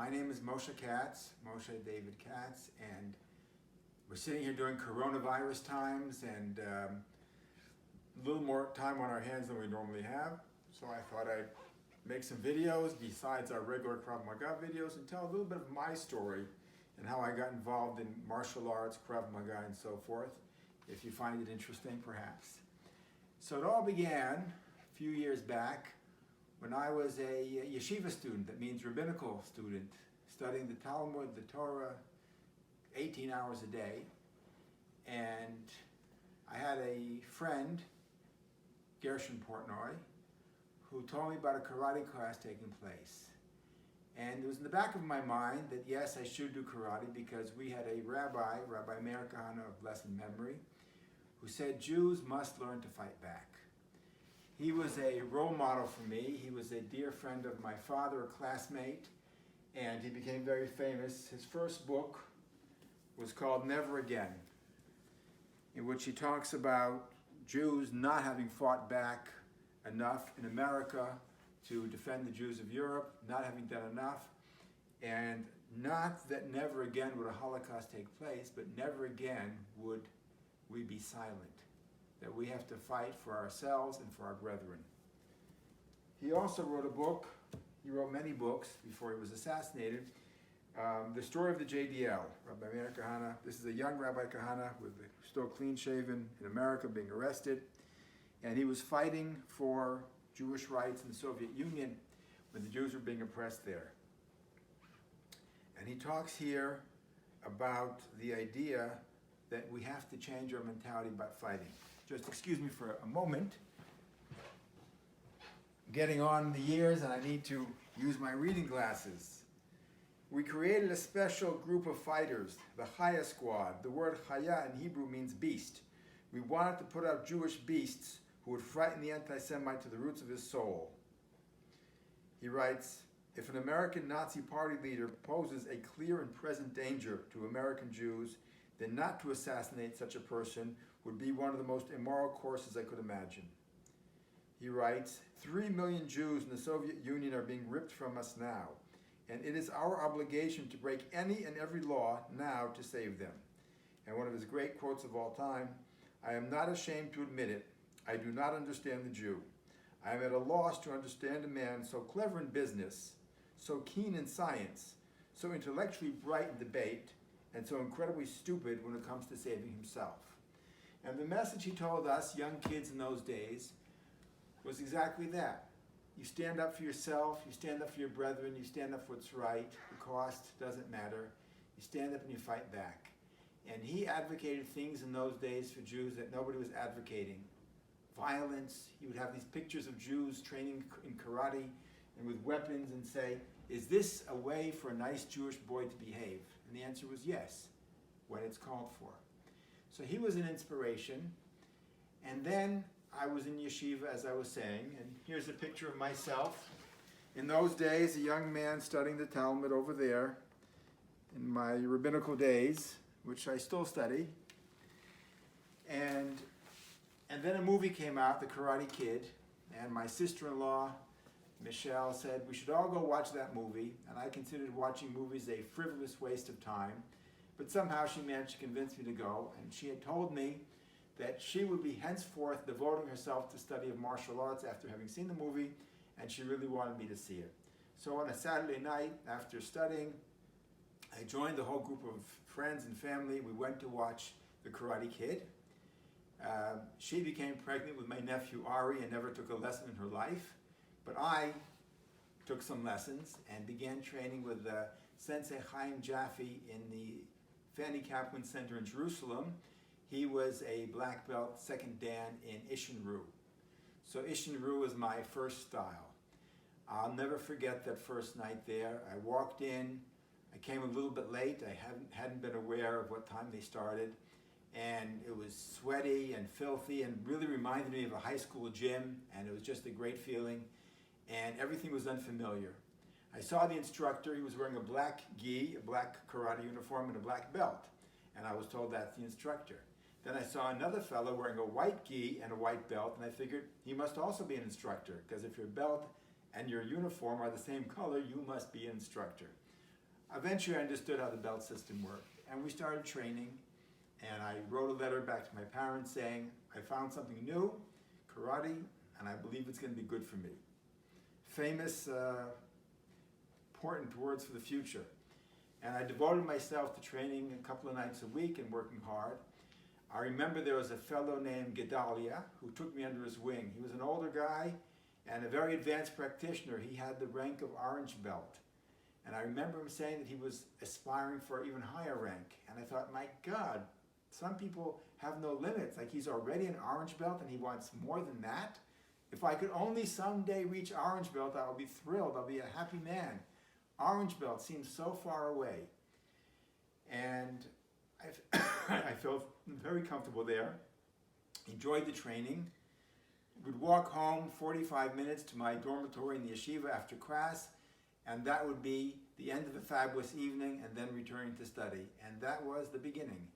My name is Moshe Katz, Moshe David Katz, and we're sitting here during coronavirus times and a little more time on our hands than we normally have. So I thought I'd make some videos besides our regular Krav Maga videos and tell a little bit of my story and how I got involved in martial arts, Krav Maga, and so forth, if you find it interesting, perhaps. So it all began a few years back when I was a yeshiva student, that means rabbinical student, studying the Talmud, the Torah, 18 hours a day. And I had a friend, Gershon Portnoy, who told me about a karate class taking place. And it was in the back of my mind that yes, I should do karate because we had a rabbi, Rabbi Kahane of blessed memory, who said Jews must learn to fight back. He was a role model for me. He was a dear friend of my father, a classmate, and he became very famous. His first book was called Never Again, in which he talks about Jews not having fought back enough in America to defend the Jews of Europe, not having done enough, and not that never again would a Holocaust take place, but never again would we be silent, that we have to fight for ourselves and for our brethren. He also wrote a book, he wrote many books before he was assassinated, The Story of the JDL, Rabbi Kahane. This is a young Rabbi Kahane, still clean shaven in America, being arrested, and he was fighting for Jewish rights in the Soviet Union when the Jews were being oppressed there. And he talks here about the idea that we have to change our mentality about fighting. Just excuse me for a moment. I'm getting on the years and I need to use my reading glasses. We created a special group of fighters, the Chaya Squad. The word Chaya in Hebrew means beast. We wanted to put out Jewish beasts who would frighten the anti-Semite to the roots of his soul. He writes, if an American Nazi party leader poses a clear and present danger to American Jews, then not to assassinate such a person would be one of the most immoral courses I could imagine. He writes, 3 million Jews in the Soviet Union are being ripped from us now, and it is our obligation to break any and every law now to save them. And one of his great quotes of all time, I am not ashamed to admit it, I do not understand the Jew. I am at a loss to understand a man so clever in business, so keen in science, so intellectually bright in debate, and so incredibly stupid when it comes to saving himself. And the message he told us, young kids in those days, was exactly that. You stand up for yourself, you stand up for your brethren, you stand up for what's right, the cost doesn't matter. You stand up and you fight back. And he advocated things in those days for Jews that nobody was advocating. Violence, he would have these pictures of Jews training in karate and with weapons and say, is this a way for a nice Jewish boy to behave? And the answer was yes, when it's called for. So he was an inspiration. And then I was in yeshiva, as I was saying, and here's a picture of myself. In those days, a young man studying the Talmud over there, in my rabbinical days, which I still study. And then a movie came out, The Karate Kid, and my sister-in-law, Michelle, said we should all go watch that movie, and I considered watching movies a frivolous waste of time, but somehow she managed to convince me to go, and she had told me that she would be henceforth devoting herself to study of martial arts after having seen the movie, and she really wanted me to see it. So on a Saturday night, after studying, I joined the whole group of friends and family. We went to watch The Karate Kid. She became pregnant with my nephew Ari and never took a lesson in her life. But I took some lessons and began training with Sensei Chaim Jaffe in the Fanny Kaplan Center in Jerusalem. He was a black belt, second dan in Isshin. So Isshin was my first style. I'll never forget that first night there. I walked in, I came a little bit late. I hadn't been aware of what time they started. And it was sweaty and filthy and really reminded me of a high school gym, and it was just a great feeling. And everything was unfamiliar. I saw the instructor. He was wearing a black gi, a black karate uniform, and a black belt. And I was told that's the instructor. Then I saw another fellow wearing a white gi and a white belt, and I figured he must also be an instructor, because if your belt and your uniform are the same color, you must be an instructor. eventually I understood how the belt system worked. And we started training, and I wrote a letter back to my parents saying, I found something new, karate, and I believe it's going to be good for me. Famous, important words for the future. And I devoted myself to training a couple of nights a week and working hard. I remember there was a fellow named Gedalia who took me under his wing. He was an older guy and a very advanced practitioner. He had the rank of orange belt. And I remember him saying that he was aspiring for an even higher rank. And I thought, my God, some people have no limits. Like, he's already an orange belt and he wants more than that. If I could only someday reach orange belt, I would be thrilled. I'll be a happy man. Orange belt seems so far away. And I felt very comfortable there, enjoyed the training, would walk home 45 minutes to my dormitory in the yeshiva after class, and that would be the end of the fabulous evening, and then returning to study. And that was the beginning.